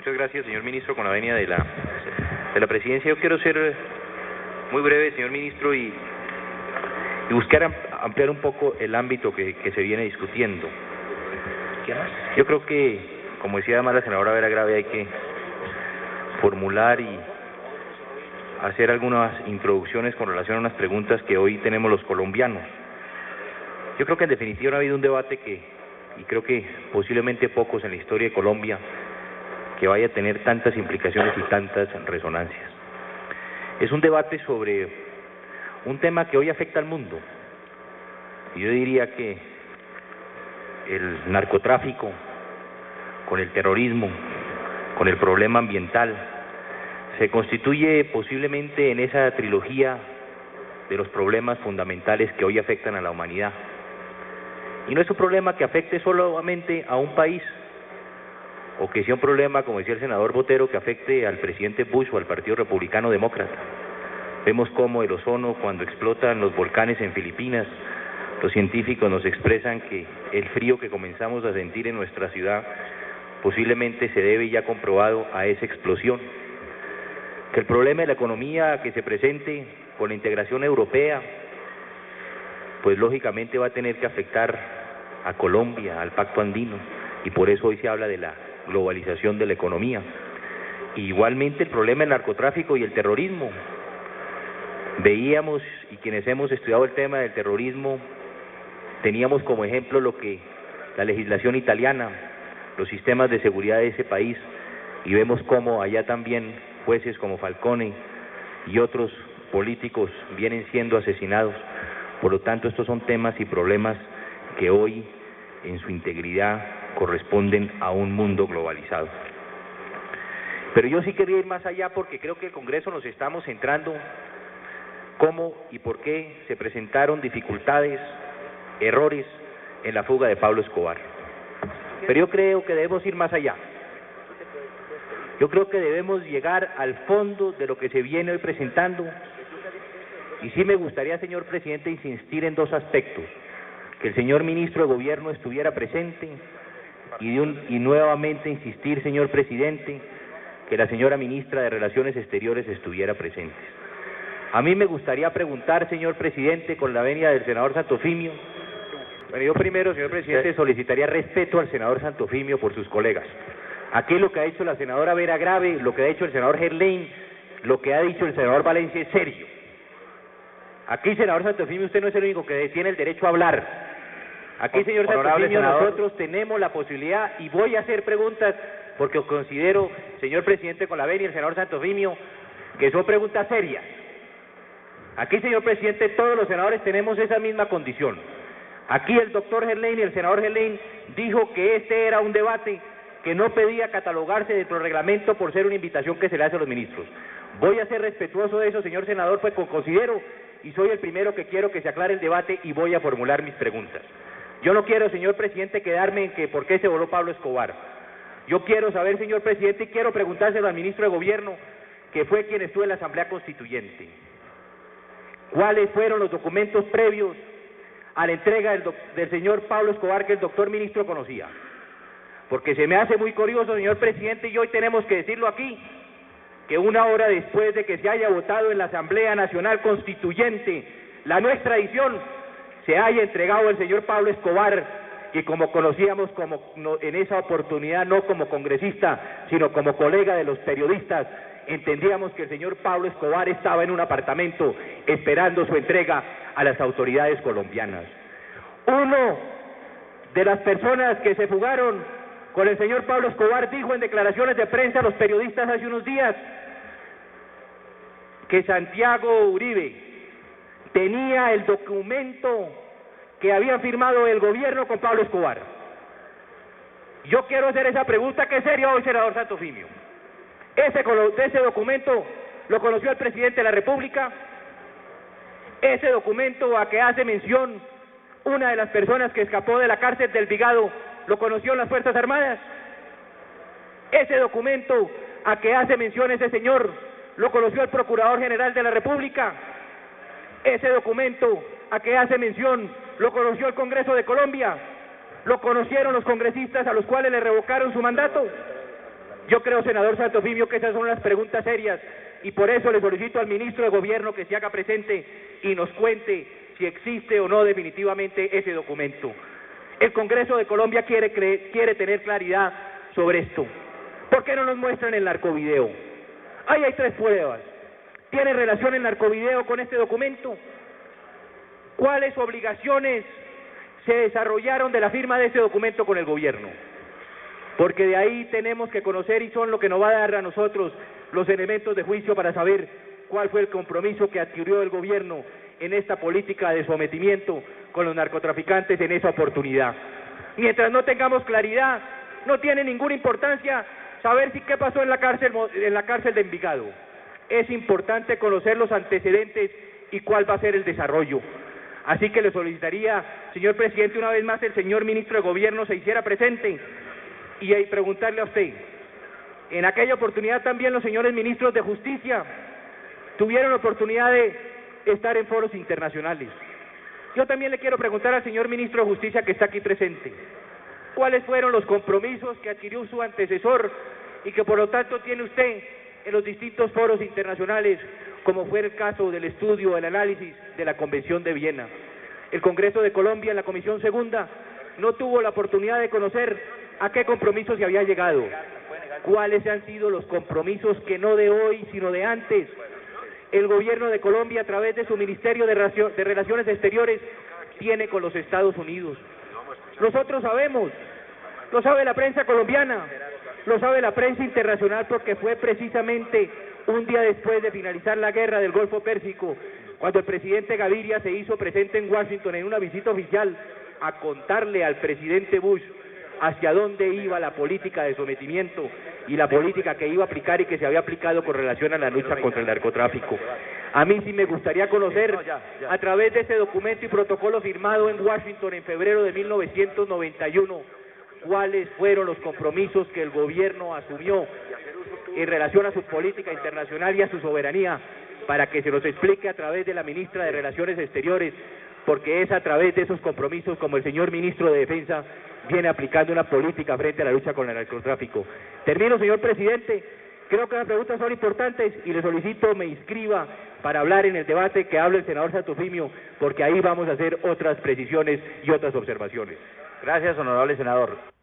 Muchas gracias, señor ministro, con la venia de la presidencia. Yo quiero ser muy breve, señor ministro, y buscar ampliar un poco el ámbito que se viene discutiendo. Yo creo que, como decía además la senadora Vera Grave, hay que formular y hacer algunas introducciones con relación a unas preguntas que hoy tenemos los colombianos. Yo creo que en definitiva no ha habido un debate y creo que posiblemente pocos en la historia de Colombia, que vaya a tener tantas implicaciones y tantas resonancias. Es un debate sobre un tema que hoy afecta al mundo. Y yo diría que el narcotráfico, con el terrorismo, con el problema ambiental, se constituye posiblemente en esa trilogía de los problemas fundamentales que hoy afectan a la humanidad. Y no es un problema que afecte solamente a un país, o que sea un problema, como decía el senador Botero, que afecte al presidente Bush o al Partido Republicano Demócrata. Vemos cómo el ozono, cuando explotan los volcanes en Filipinas, los científicos nos expresan que el frío que comenzamos a sentir en nuestra ciudad posiblemente se debe, ya comprobado, a esa explosión. Que el problema de la economía que se presente con la integración europea, pues lógicamente va a tener que afectar a Colombia, al Pacto Andino, y por eso hoy se habla de la globalización de la economía. Igualmente el problema del narcotráfico y el terrorismo. Veíamos, y quienes hemos estudiado el tema del terrorismo, teníamos como ejemplo lo que la legislación italiana, los sistemas de seguridad de ese país, y vemos cómo allá también jueces como Falcone y otros políticos vienen siendo asesinados. Por lo tanto, estos son temas y problemas que hoy, en su integridad, corresponden a un mundo globalizado. Pero yo sí quería ir más allá, porque creo que el Congreso nos estamos centrando cómo y por qué se presentaron dificultades, errores en la fuga de Pablo Escobar. Pero yo creo que debemos ir más allá. Yo creo que debemos llegar al fondo de lo que se viene hoy presentando, y sí me gustaría, señor presidente, insistir en dos aspectos: que el señor ministro de Gobierno estuviera presente, y nuevamente insistir, señor presidente, que la señora ministra de Relaciones Exteriores estuviera presente. A mí me gustaría preguntar, señor presidente, con la venia del senador Santofimio. Bueno, yo primero, señor presidente, solicitaría respeto al senador Santofimio por sus colegas. Aquí lo que ha dicho la senadora Vera Grave, lo que ha dicho el senador Gerlain, lo que ha dicho el senador Valencia es serio. Aquí, senador Santofimio, usted no es el único que tiene el derecho a hablar. Aquí, señor Santofimio, nosotros tenemos la posibilidad, y voy a hacer preguntas, porque considero, señor presidente, con la venia y el senador Santofimio, que son preguntas serias. Aquí, señor presidente, todos los senadores tenemos esa misma condición. Aquí el doctor Gerlain y el senador Gerlain dijo que este era un debate que no pedía catalogarse dentro del reglamento por ser una invitación que se le hace a los ministros. Voy a ser respetuoso de eso, señor senador, pues considero, y soy el primero que quiero que se aclare el debate, y voy a formular mis preguntas. Yo no quiero, señor presidente, quedarme en que por qué se voló Pablo Escobar. Yo quiero saber, señor presidente, y quiero preguntárselo al ministro de Gobierno, que fue quien estuvo en la Asamblea Constituyente. ¿Cuáles fueron los documentos previos a la entrega del señor Pablo Escobar que el doctor ministro conocía? Porque se me hace muy curioso, señor presidente, y hoy tenemos que decirlo aquí, que una hora después de que se haya votado en la Asamblea Nacional Constituyente la nuestra edición, se haya entregado el señor Pablo Escobar, que como conocíamos en esa oportunidad, no como congresista, sino como colega de los periodistas, entendíamos que el señor Pablo Escobar estaba en un apartamento esperando su entrega a las autoridades colombianas. Uno de las personas que se fugaron con el señor Pablo Escobar dijo en declaraciones de prensa a los periodistas hace unos días que Santiago Uribe tenía el documento que había firmado el gobierno con Pablo Escobar. Yo quiero hacer esa pregunta, que es seria hoy, senador Santofimio. Ese documento lo conoció el presidente de la República. Ese documento a que hace mención una de las personas que escapó de la cárcel del Vigado, ¿lo conoció las Fuerzas Armadas? Ese documento a que hace mención ese señor, ¿lo conoció el Procurador General de la República? Ese documento a que hace mención, ¿lo conoció el Congreso de Colombia? ¿Lo conocieron los congresistas a los cuales le revocaron su mandato? Yo creo, senador Santofimio, que esas son las preguntas serias y por eso le solicito al ministro de Gobierno que se haga presente y nos cuente si existe o no definitivamente ese documento. El Congreso de Colombia quiere tener claridad sobre esto. ¿Por qué no nos muestran el narcovideo? Ahí hay 3 pruebas. ¿Tiene relación el narcovideo con este documento? ¿Cuáles obligaciones se desarrollaron de la firma de ese documento con el gobierno? Porque de ahí tenemos que conocer y son lo que nos va a dar a nosotros los elementos de juicio para saber cuál fue el compromiso que adquirió el gobierno en esta política de sometimiento con los narcotraficantes en esa oportunidad. Mientras no tengamos claridad, no tiene ninguna importancia saber qué pasó en la cárcel de Envigado. Es importante conocer los antecedentes y cuál va a ser el desarrollo. Así que le solicitaría, señor presidente, una vez más el señor ministro de Gobierno se hiciera presente y preguntarle a usted. En aquella oportunidad también los señores ministros de Justicia tuvieron oportunidad de estar en foros internacionales. Yo también le quiero preguntar al señor ministro de Justicia que está aquí presente, ¿cuáles fueron los compromisos que adquirió su antecesor y que por lo tanto tiene usted en los distintos foros internacionales, como fue el caso del estudio, el análisis de la Convención de Viena? El Congreso de Colombia, en la Comisión Segunda, no tuvo la oportunidad de conocer a qué compromisos se había llegado, cuáles han sido los compromisos que no de hoy, sino de antes, el gobierno de Colombia, a través de su Ministerio de Relaciones Exteriores, tiene con los Estados Unidos. Nosotros sabemos, lo sabe la prensa colombiana, lo sabe la prensa internacional, porque fue precisamente un día después de finalizar la guerra del Golfo Pérsico, cuando el presidente Gaviria se hizo presente en Washington en una visita oficial a contarle al presidente Bush hacia dónde iba la política de sometimiento y la política que iba a aplicar y que se había aplicado con relación a la lucha contra el narcotráfico. A mí sí me gustaría conocer, a través de ese documento y protocolo firmado en Washington en febrero de 1991, cuáles fueron los compromisos que el gobierno asumió en relación a su política internacional y a su soberanía, para que se nos explique a través de la ministra de Relaciones Exteriores, porque es a través de esos compromisos como el señor ministro de Defensa viene aplicando una política frente a la lucha con el narcotráfico. Termino, señor presidente. Creo que las preguntas son importantes y le solicito me inscriba para hablar en el debate que hable el senador Santofimio, porque ahí vamos a hacer otras precisiones y otras observaciones. Gracias, honorable senador.